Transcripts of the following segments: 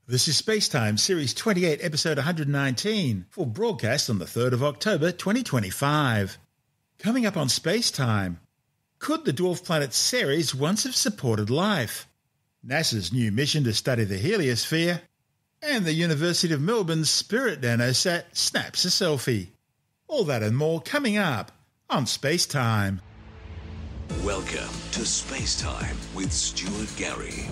This is SpaceTime, Series 28, Episode 119, for broadcast on the 3rd of October 2025. Coming up on SpaceTime, could the dwarf planet Ceres once have supported life? NASA's new mission to study the heliosphere, and the University of Melbourne's Spirit Nanosat snaps a selfie. All that and more coming up on SpaceTime. Welcome to SpaceTime with Stuart Gary.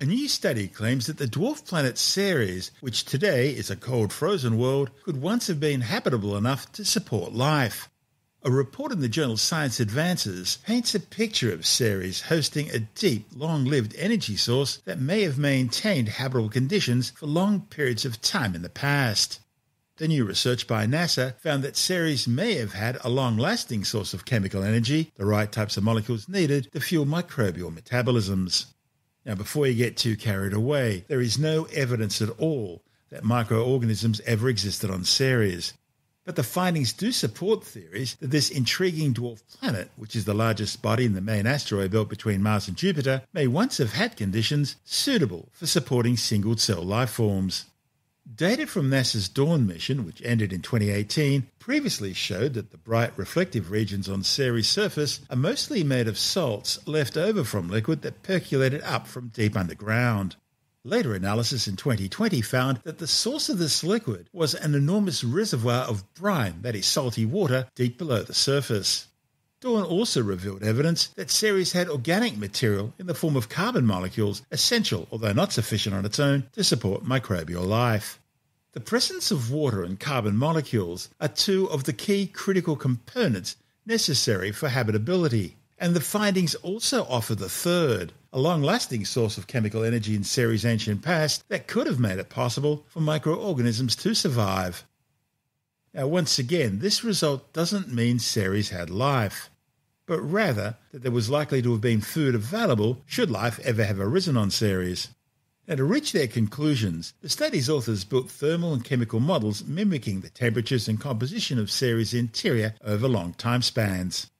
A new study claims that the dwarf planet Ceres, which today is a cold frozen world, could once have been habitable enough to support life. A report in the journal Science Advances paints a picture of Ceres hosting a deep, long-lived energy source that may have maintained habitable conditions for long periods of time in the past. The new research by NASA found that Ceres may have had a long-lasting source of chemical energy, the right types of molecules needed to fuel microbial metabolisms. Now, before you get too carried away, there is no evidence at all that microorganisms ever existed on Ceres. But the findings do support theories that this intriguing dwarf planet, which is the largest body in the main asteroid belt between Mars and Jupiter, may once have had conditions suitable for supporting single-cell life forms. Data from NASA's Dawn mission, which ended in 2018, previously showed that the bright reflective regions on Ceres' surface are mostly made of salts left over from liquid that percolated up from deep underground. Later analysis in 2020 found that the source of this liquid was an enormous reservoir of brine, that is salty water, deep below the surface. Dawn also revealed evidence that Ceres had organic material in the form of carbon molecules, essential, although not sufficient on its own, to support microbial life. The presence of water and carbon molecules are two of the key critical components necessary for habitability, and the findings also offer the third, a long-lasting source of chemical energy in Ceres' ancient past that could have made it possible for microorganisms to survive. Now, once again, this result doesn't mean Ceres had life, but rather that there was likely to have been food available should life ever have arisen on Ceres. Now, to reach their conclusions, the study's authors built thermal and chemical models mimicking the temperatures and composition of Ceres' interior over long time spans.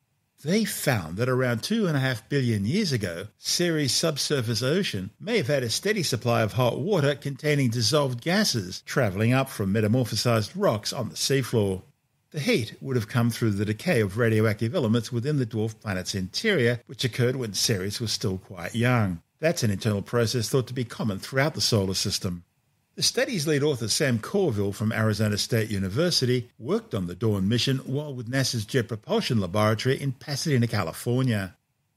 They found that around 2.5 billion years ago, Ceres' subsurface ocean may have had a steady supply of hot water containing dissolved gases travelling up from metamorphosized rocks on the seafloor. The heat would have come through the decay of radioactive elements within the dwarf planet's interior, which occurred when Ceres was still quite young. That's an internal process thought to be common throughout the solar system. The study's lead author, Sam Corville from Arizona State University, worked on the Dawn mission while with NASA's Jet Propulsion Laboratory in Pasadena, California.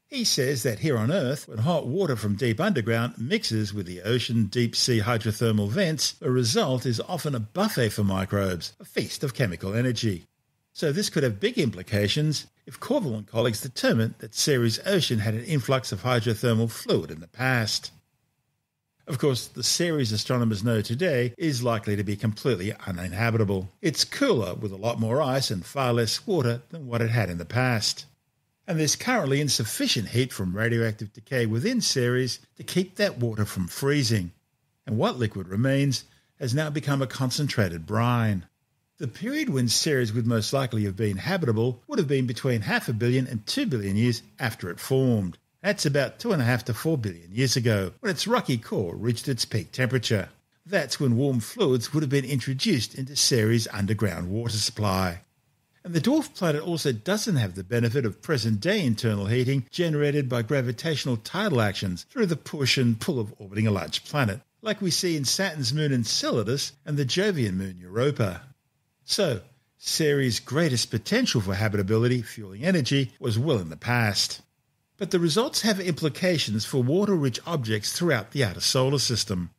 He says that here on Earth, when hot water from deep underground mixes with the ocean deep-sea hydrothermal vents, the result is often a buffet for microbes, a feast of chemical energy. So this could have big implications if Corville and colleagues determined that Ceres' ocean had an influx of hydrothermal fluid in the past. Of course, the Ceres astronomers know today is likely to be completely uninhabitable. It's cooler with a lot more ice and far less water than what it had in the past. And there's currently insufficient heat from radioactive decay within Ceres to keep that water from freezing. And what liquid remains has now become a concentrated brine. The period when Ceres would most likely have been habitable would have been between 500 million and 2 billion years after it formed. That's about 2.5 to 4 billion years ago, when its rocky core reached its peak temperature. That's when warm fluids would have been introduced into Ceres' underground water supply. And the dwarf planet also doesn't have the benefit of present-day internal heating generated by gravitational tidal actions through the push and pull of orbiting a large planet, like we see in Saturn's moon Enceladus and the Jovian moon Europa. So, Ceres' greatest potential for habitability, fueling energy, was well in the past. But the results have implications for water-rich objects throughout the outer solar system.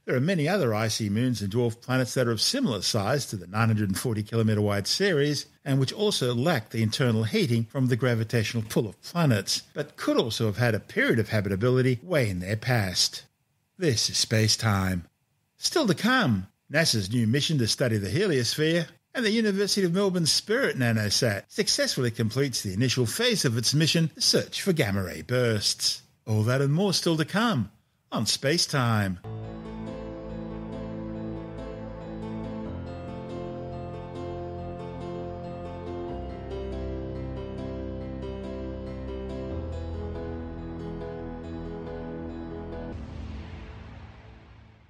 There are many other icy moons and dwarf planets that are of similar size to the 940-kilometre-wide Ceres, and which also lack the internal heating from the gravitational pull of planets, but could also have had a period of habitability way in their past. This is SpaceTime. Still to come, NASA's new mission to study the heliosphere, and the University of Melbourne's Spirit Nanosat successfully completes the initial phase of its mission to search for gamma-ray bursts. All that and more still to come on SpaceTime.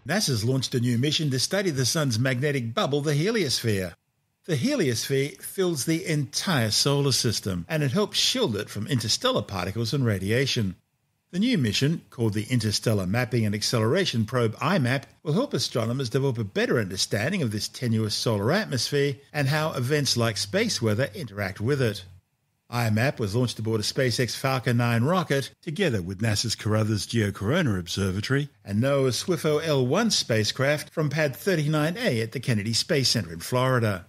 NASA's launched a new mission to study the Sun's magnetic bubble, the heliosphere. The heliosphere fills the entire solar system, and it helps shield it from interstellar particles and radiation. The new mission, called the Interstellar Mapping and Acceleration Probe IMAP, will help astronomers develop a better understanding of this tenuous solar atmosphere and how events like space weather interact with it. IMAP was launched aboard a SpaceX Falcon 9 rocket, together with NASA's Carruthers Geocorona Observatory and NOAA's SWIFO-L1 spacecraft from Pad 39A at the Kennedy Space Center in Florida.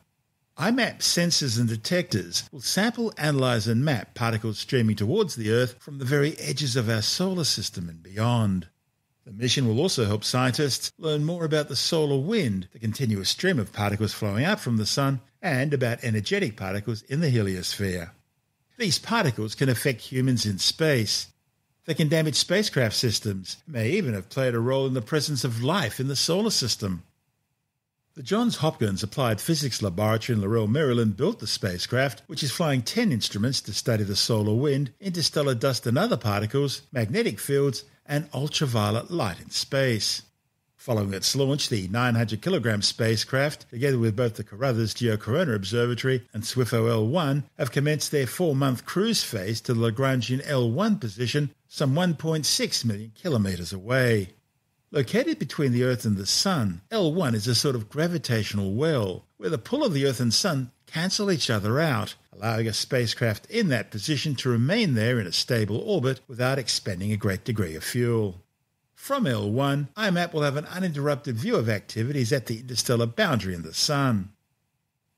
IMAP sensors and detectors will sample, analyse and map particles streaming towards the Earth from the very edges of our solar system and beyond. The mission will also help scientists learn more about the solar wind, the continuous stream of particles flowing out from the Sun, and about energetic particles in the heliosphere. These particles can affect humans in space. They can damage spacecraft systems, and may even have played a role in the presence of life in the solar system. The Johns Hopkins Applied Physics Laboratory in Laurel, Maryland built the spacecraft, which is flying 10 instruments to study the solar wind, interstellar dust and other particles, magnetic fields, and ultraviolet light in space. Following its launch, the 900-kilogram spacecraft, together with both the Carruthers Geocorona Observatory and SWIFO-L1, have commenced their 4-month cruise phase to the Lagrangian L1 position, some 1.6 million kilometres away. Located between the Earth and the Sun, L1 is a sort of gravitational well, where the pull of the Earth and Sun cancel each other out, allowing a spacecraft in that position to remain there in a stable orbit without expending a great degree of fuel. From L1, IMAP will have an uninterrupted view of activities at the interstellar boundary and the Sun.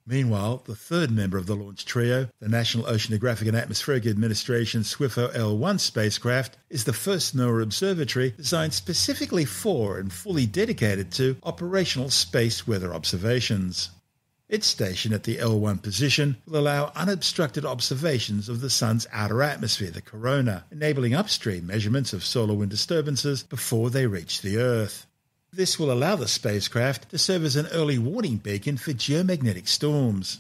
Meanwhile, the third member of the launch trio, the National Oceanographic and Atmospheric Administration SWIFO-L1 spacecraft, is the first NOAA observatory designed specifically for and fully dedicated to operational space weather observations. Its station at the L1 position will allow unobstructed observations of the Sun's outer atmosphere, the corona, enabling upstream measurements of solar wind disturbances before they reach the Earth. This will allow the spacecraft to serve as an early warning beacon for geomagnetic storms.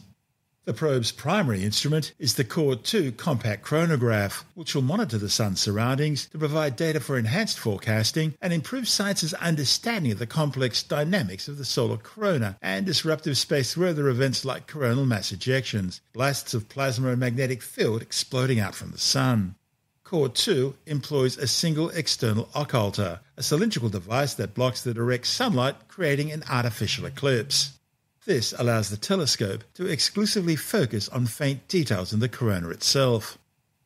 The probe's primary instrument is the CORD-2 compact chronograph, which will monitor the Sun's surroundings to provide data for enhanced forecasting and improve science's understanding of the complex dynamics of the solar corona and disruptive space weather events like coronal mass ejections, blasts of plasma and magnetic field exploding out from the Sun. CORD-2 employs a single external occulter, a cylindrical device that blocks the direct sunlight, creating an artificial eclipse. This allows the telescope to exclusively focus on faint details in the corona itself.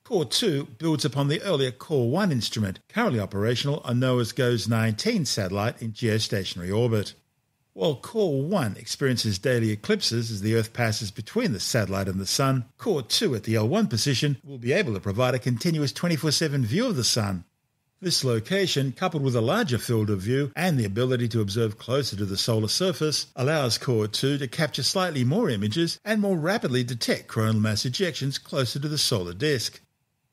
CORD-2 builds upon the earlier COR-1 instrument, currently operational on NOAA's GOES-19 satellite in geostationary orbit. While COR-1 experiences daily eclipses as the Earth passes between the satellite and the Sun, COR-2 at the L1 position will be able to provide a continuous 24/7 view of the Sun. This location, coupled with a larger field of view and the ability to observe closer to the solar surface, allows COR-2 to capture slightly more images and more rapidly detect coronal mass ejections closer to the solar disk.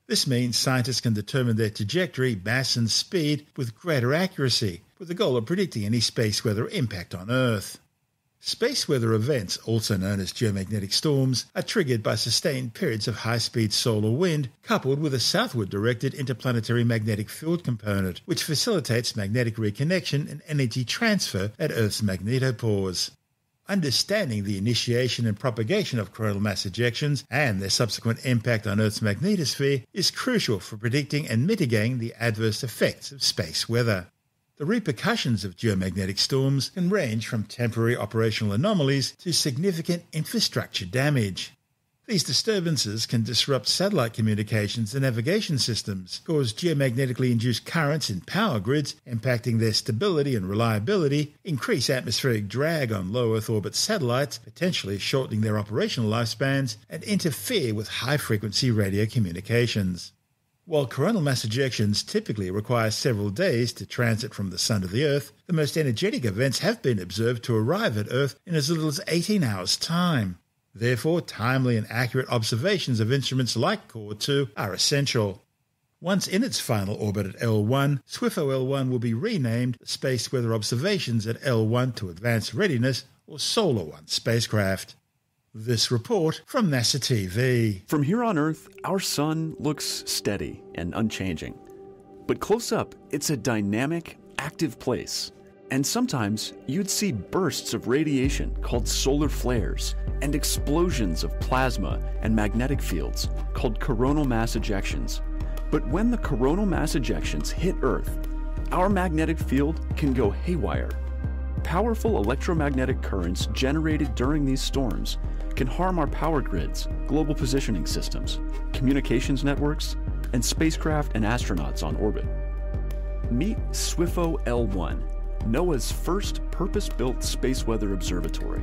This means scientists can determine their trajectory, mass and speed with greater accuracy, with the goal of predicting any space weather impact on Earth. Space weather events, also known as geomagnetic storms, are triggered by sustained periods of high-speed solar wind coupled with a southward-directed interplanetary magnetic field component, which facilitates magnetic reconnection and energy transfer at Earth's magnetopause. Understanding the initiation and propagation of coronal mass ejections and their subsequent impact on Earth's magnetosphere is crucial for predicting and mitigating the adverse effects of space weather. The repercussions of geomagnetic storms can range from temporary operational anomalies to significant infrastructure damage. These disturbances can disrupt satellite communications and navigation systems, cause geomagnetically induced currents in power grids, impacting their stability and reliability, increase atmospheric drag on low Earth orbit satellites, potentially shortening their operational lifespans, and interfere with high-frequency radio communications. While coronal mass ejections typically require several days to transit from the Sun to the Earth, the most energetic events have been observed to arrive at Earth in as little as 18 hours' time. Therefore, timely and accurate observations of instruments like CORD-2 are essential. Once in its final orbit at L1, SWIFO-L1 will be renamed Space Weather Observations at L1 to Advanced Readiness, or Solar 1 spacecraft. This report from NASA TV. From here on Earth, our sun looks steady and unchanging. But close up, it's a dynamic, active place. And sometimes you'd see bursts of radiation called solar flares and explosions of plasma and magnetic fields called coronal mass ejections. But when the coronal mass ejections hit Earth, our magnetic field can go haywire. Powerful electromagnetic currents generated during these storms can harm our power grids, global positioning systems, communications networks, and spacecraft and astronauts on orbit. Meet SWIFO L1, NOAA's first purpose-built space weather observatory.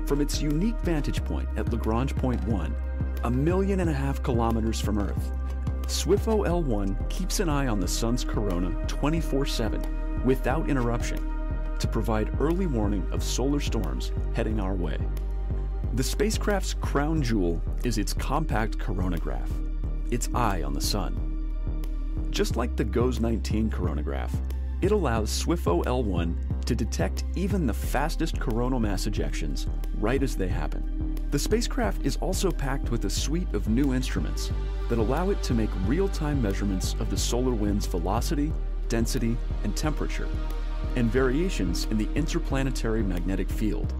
From its unique vantage point at Lagrange Point 1, 1.5 million kilometers from Earth, SWIFO L1 keeps an eye on the sun's corona 24/7 without interruption to provide early warning of solar storms heading our way. The spacecraft's crown jewel is its compact coronagraph, its eye on the sun. Just like the GOES-19 coronagraph, it allows SWIFO L1 to detect even the fastest coronal mass ejections right as they happen. The spacecraft is also packed with a suite of new instruments that allow it to make real-time measurements of the solar wind's velocity, density, and temperature, and variations in the interplanetary magnetic field,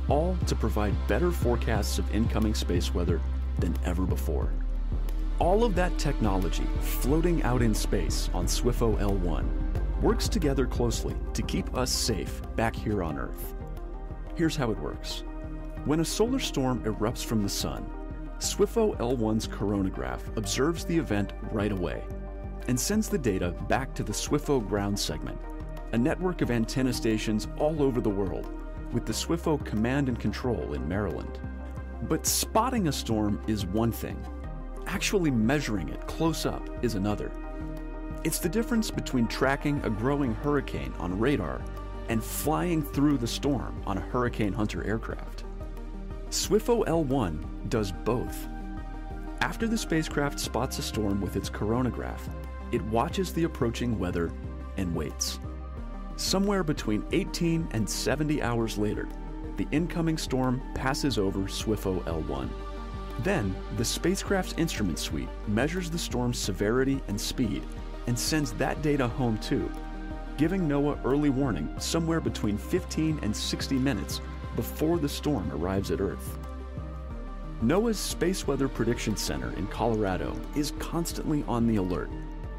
all to provide better forecasts of incoming space weather than ever before. All of that technology floating out in space on SWIFO L1 works together closely to keep us safe back here on Earth. Here's how it works. When a solar storm erupts from the sun, SWIFO L1's coronagraph observes the event right away and sends the data back to the SWIFO ground segment, a network of antenna stations all over the world, with the SWIFO command and control in Maryland. But spotting a storm is one thing. Actually measuring it close up is another. It's the difference between tracking a growing hurricane on radar and flying through the storm on a Hurricane Hunter aircraft. SWIFO L1 does both. After the spacecraft spots a storm with its coronagraph, it watches the approaching weather and waits. Somewhere between 18 and 70 hours later, the incoming storm passes over SWIFO L1. Then, the spacecraft's instrument suite measures the storm's severity and speed and sends that data home too, giving NOAA early warning somewhere between 15 and 60 minutes before the storm arrives at Earth. NOAA's Space Weather Prediction Center in Colorado is constantly on the alert,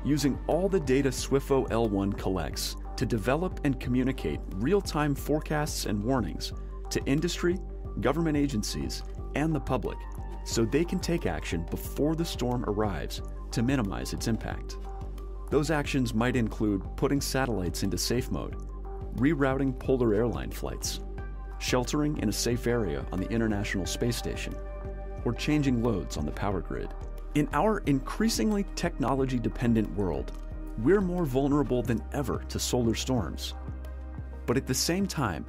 using all the data SWIFO L1 collects to develop and communicate real-time forecasts and warnings to industry, government agencies, and the public, so they can take action before the storm arrives to minimize its impact. Those actions might include putting satellites into safe mode, rerouting polar airline flights, sheltering in a safe area on the International Space Station, or changing loads on the power grid. In our increasingly technology-dependent world, we're more vulnerable than ever to solar storms. But at the same time,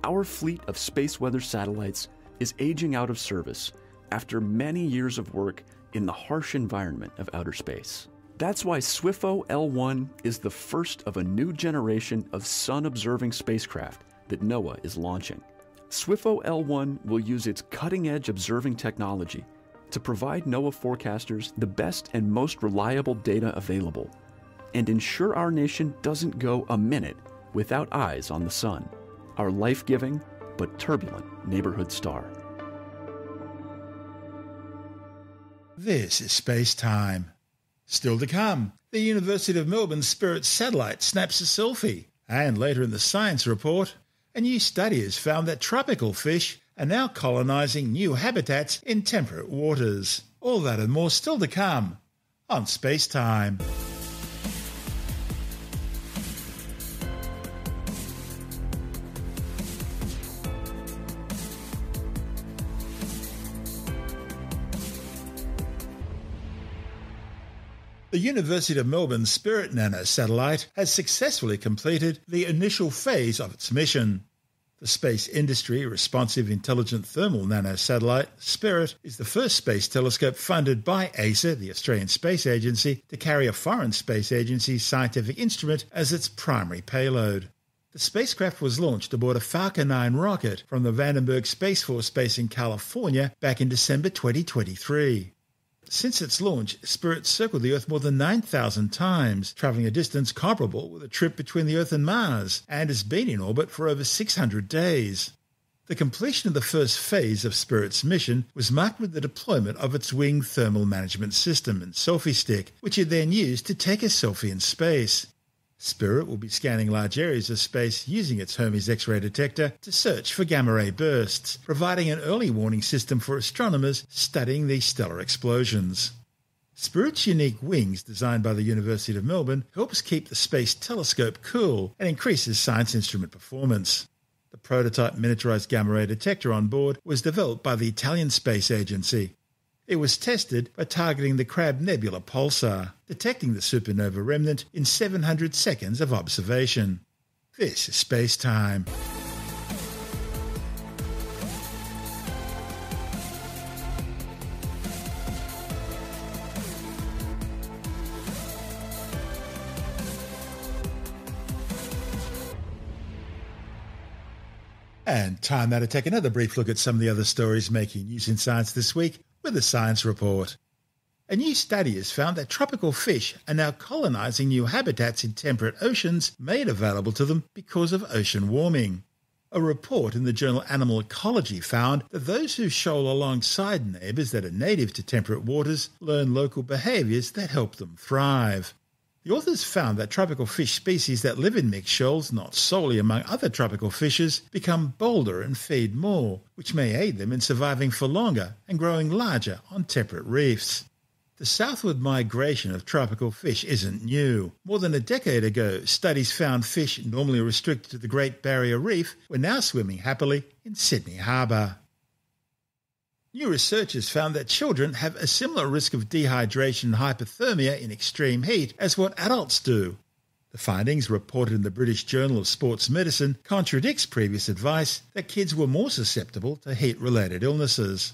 our fleet of space weather satellites is aging out of service after many years of work in the harsh environment of outer space. That's why SWIFO L1 is the first of a new generation of sun-observing spacecraft that NOAA is launching. SWIFO L1 will use its cutting-edge observing technology to provide NOAA forecasters the best and most reliable data available and ensure our nation doesn't go a minute without eyes on the sun, our life-giving but turbulent neighborhood star. This is SpaceTime. Still to come, the University of Melbourne Spirit satellite snaps a selfie. And later in the Science Report, a new study has found that tropical fish are now colonising new habitats in temperate waters. All that and more still to come on SpaceTime. The University of Melbourne Spirit nanosatellite has successfully completed the initial phase of its mission. The space industry responsive intelligent thermal nanosatellite Spirit is the first space telescope funded by ESA, the Australian Space Agency, to carry a foreign space agency's scientific instrument as its primary payload. The spacecraft was launched aboard a Falcon 9 rocket from the Vandenberg Space Force Base in California back in December 2023. Since its launch, Spirit circled the Earth more than 9,000 times, travelling a distance comparable with a trip between the Earth and Mars, and has been in orbit for over 600 days. The completion of the first phase of Spirit's mission was marked with the deployment of its wing thermal management system and selfie stick, which it then used to take a selfie in space. Spirit will be scanning large areas of space using its Hermes X-ray detector to search for gamma-ray bursts, providing an early warning system for astronomers studying these stellar explosions. Spirit's unique wings, designed by the University of Melbourne, helps keep the Space Telescope cool and increases science instrument performance. The prototype miniaturized gamma-ray detector on board was developed by the Italian Space Agency. It was tested by targeting the Crab Nebula pulsar, detecting the supernova remnant in 700 seconds of observation. This is SpaceTime. And time now to take another brief look at some of the other stories making news in science this week with a science report. A new study has found that tropical fish are now colonising new habitats in temperate oceans made available to them because of ocean warming. A report in the journal Animal Ecology found that those who shoal alongside neighbours that are native to temperate waters learn local behaviours that help them thrive. The authors found that tropical fish species that live in mixed shoals, not solely among other tropical fishes, become bolder and feed more, which may aid them in surviving for longer and growing larger on temperate reefs. The southward migration of tropical fish isn't new. More than a decade ago, studies found fish normally restricted to the Great Barrier Reef were now swimming happily in Sydney Harbour. New researchers found that children have a similar risk of dehydration and hypothermia in extreme heat as what adults do. The findings, reported in the British Journal of Sports Medicine, contradicts previous advice that kids were more susceptible to heat-related illnesses.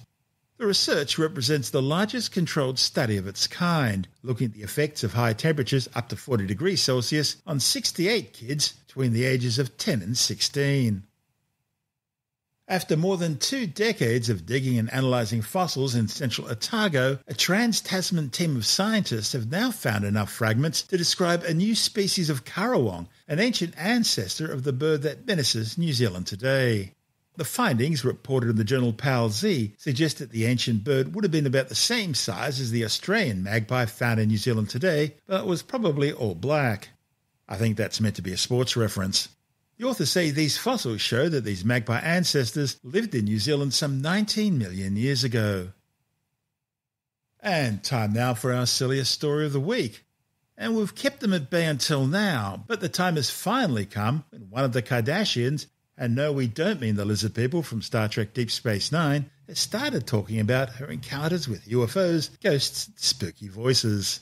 The research represents the largest controlled study of its kind, looking at the effects of high temperatures up to 40 degrees Celsius on 68 kids between the ages of 10 and 16. After more than 2 decades of digging and analysing fossils in central Otago, a trans-Tasman team of scientists have now found enough fragments to describe a new species of currawong, an ancient ancestor of the bird that menaces New Zealand today. The findings, reported in the journal Pal Z, suggest that the ancient bird would have been about the same size as the Australian magpie found in New Zealand today, but was probably all black. I think that's meant to be a sports reference. The authors say these fossils show that these magpie ancestors lived in New Zealand some 19 million years ago. And time now for our silliest story of the week. And we've kept them at bay until now, but the time has finally come when one of the Kardashians, and no, we don't mean the lizard people from Star Trek Deep Space Nine, has started talking about her encounters with UFOs, ghosts, and spooky voices.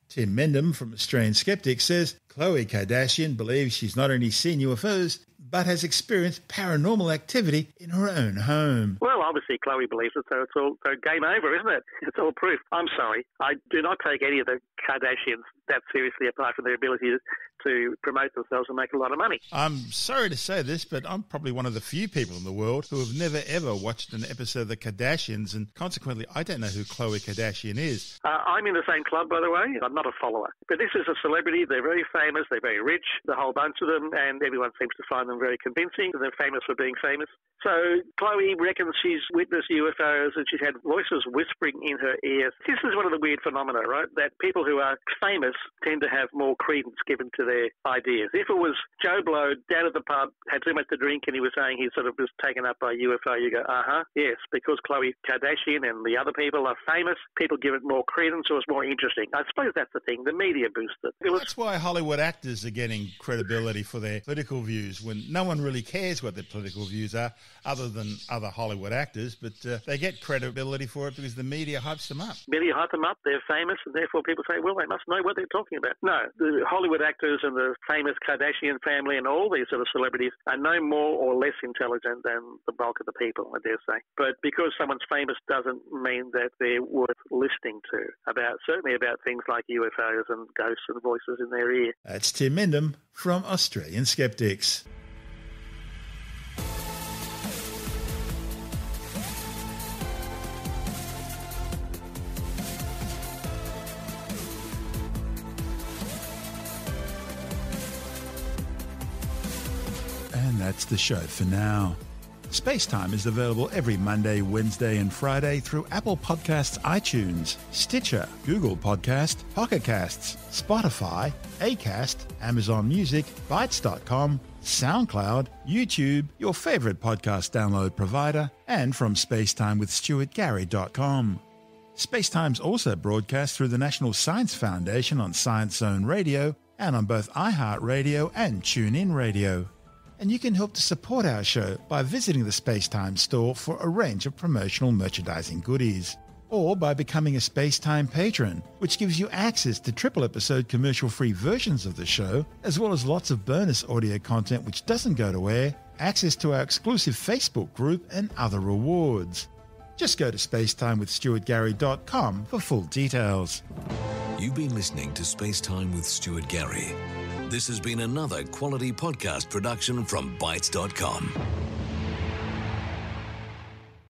Tim Mendham from Australian Skeptics says Khloe Kardashian believes she's not only seen UFOs, but has experienced paranormal activity in her own home. Well, obviously Khloe believes it, so it's all game over, isn't it? It's all proof. I'm sorry. I do not take any of the Kardashians that seriously, apart from their ability to promote themselves and make a lot of money. I'm sorry to say this, but I'm probably one of the few people in the world who have never ever watched an episode of the Kardashians, and consequently I don't know who Khloe Kardashian is. I'm in the same club, by the way. I'm not a follower. But this is a celebrity. They're very famous. They're very rich, the whole bunch of them, and everyone seems to find them very convincing. They're famous for being famous. So Khloe reckons she's witnessed UFOs and she's had voices whispering in her ears. This is one of the weird phenomena, right? That people who are famous tend to have more credence given to their ideas. If it was Joe Blow down at the pub, had too much to drink, and he was saying he sort of was taken up by a UFO, you go, yes, because Khloe Kardashian and the other people are famous, people give it more credence, or it's more interesting. I suppose that's the thing. The media boosts it. That's why Hollywood actors are getting credibility for their political views, when no one really cares what their political views are, other than other Hollywood actors, but they get credibility for it because the media hypes them up. Media hype them up, they're famous, and therefore people say, well, they must know what they're talking about. No, the Hollywood actors and the famous Kardashian family and all these sort of celebrities are no more or less intelligent than the bulk of the people, I dare say. But because someone's famous doesn't mean that they're worth listening to, certainly about things like UFOs and ghosts and voices in their ear. That's Tim Mendham from Australian Skeptics. that's the show for now. SpaceTime is available every Monday, Wednesday and Friday through Apple Podcasts, iTunes, Stitcher, Google Podcast, Pocket Casts, Spotify, Acast, Amazon Music, Bytes.com, SoundCloud, YouTube, your favourite podcast download provider, and from spacetimewithstuartgary.com. SpaceTime's also broadcast through the National Science Foundation on Science Zone Radio and on both iHeartRadio and TuneIn Radio. And you can help to support our show by visiting the SpaceTime store for a range of promotional merchandising goodies, or by becoming a SpaceTime patron, which gives you access to triple-episode commercial-free versions of the show, as well as lots of bonus audio content which doesn't go to air, access to our exclusive Facebook group, and other rewards. Just go to spacetimewithstuartgary.com for full details. You've been listening to SpaceTime with Stuart Gary. This has been another quality podcast production from Bytes.com.